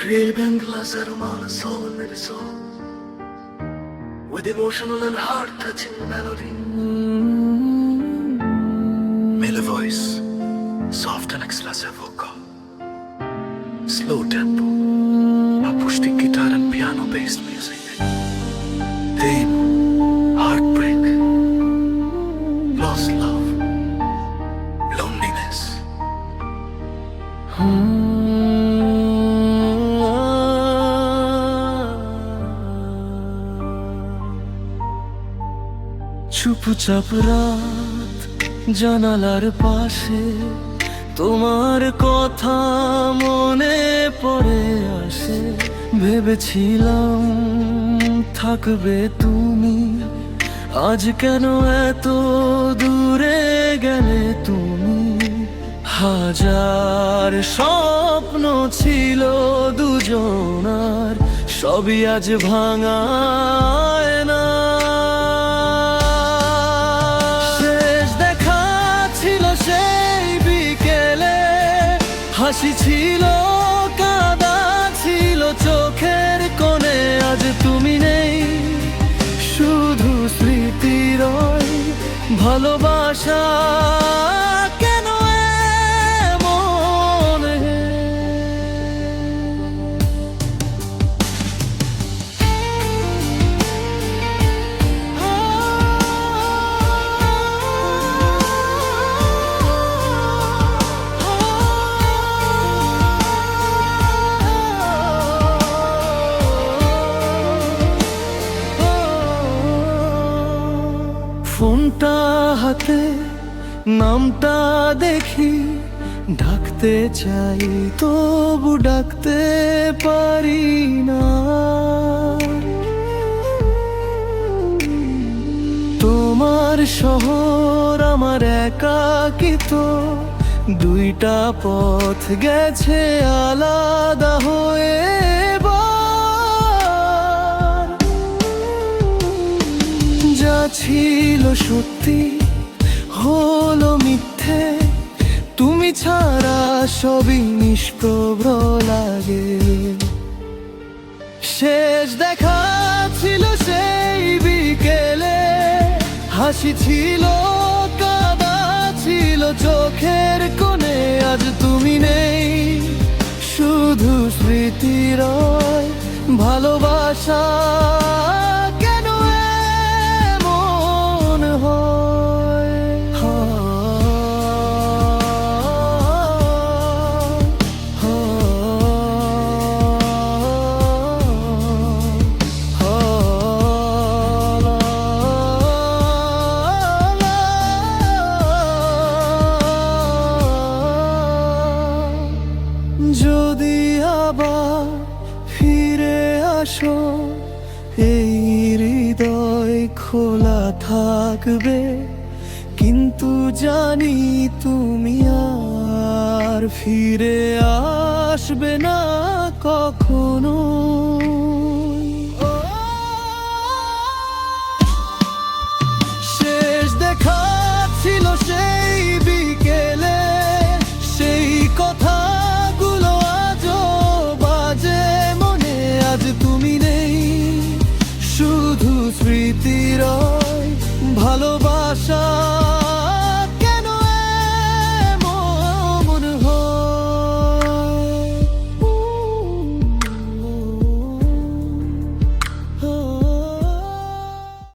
Craving glass aroma, soul in the soul, with emotional and heart-touching melody. Male voice, soft and expressive vocal, slow tempo, acoustic guitar and piano-based music. Theme, heartbreak, lost love, loneliness. চুপচাপ রাত জানালার পাশে তোমার কথা মনে পড়ে আসে। ভেবেছিলাম থাকবে তুমি, আজ কেন এত দূরে গেলে তুমি? হাজার স্বপ্ন ছিল দুজনার, সবই আজ ভাঙায় না। হাসি ছিল, কাঁদা ছিল চোখের কোণে, আজ তুমি নেই, শুধু স্মৃতি রয়। ভালোবাসা কেন এমন? ফোনটা হাতে, নামটা দেখি, ডাকতে চাই তবু ডাকতে পারি না। তোমার শহর আমার একাকিত্ব, দুইটা পথ গেছে আলাদা হয়ে। ছিল সত্যি হলো মিথ্যে, তুমি ছাড়া সবই নিষ্প্রভ লাগে। শেষ দেখা ছিল সেই বিকেলে, হাসি ছিল, কাঁদা ছিল চোখের কোণে, আজ তুমি নেই, শুধু স্মৃতি রয়। ভালোবাসা যদি আবার ফিরে আসো, এই হৃদয় খোলা থাকবে, কিন্তু জানি তুমি আর ফিরে আসবে না কখনো। শেষ দেখা ছিল সেই বিকেলে, সেই কথা তুমি নেই, শুধু স্মৃতির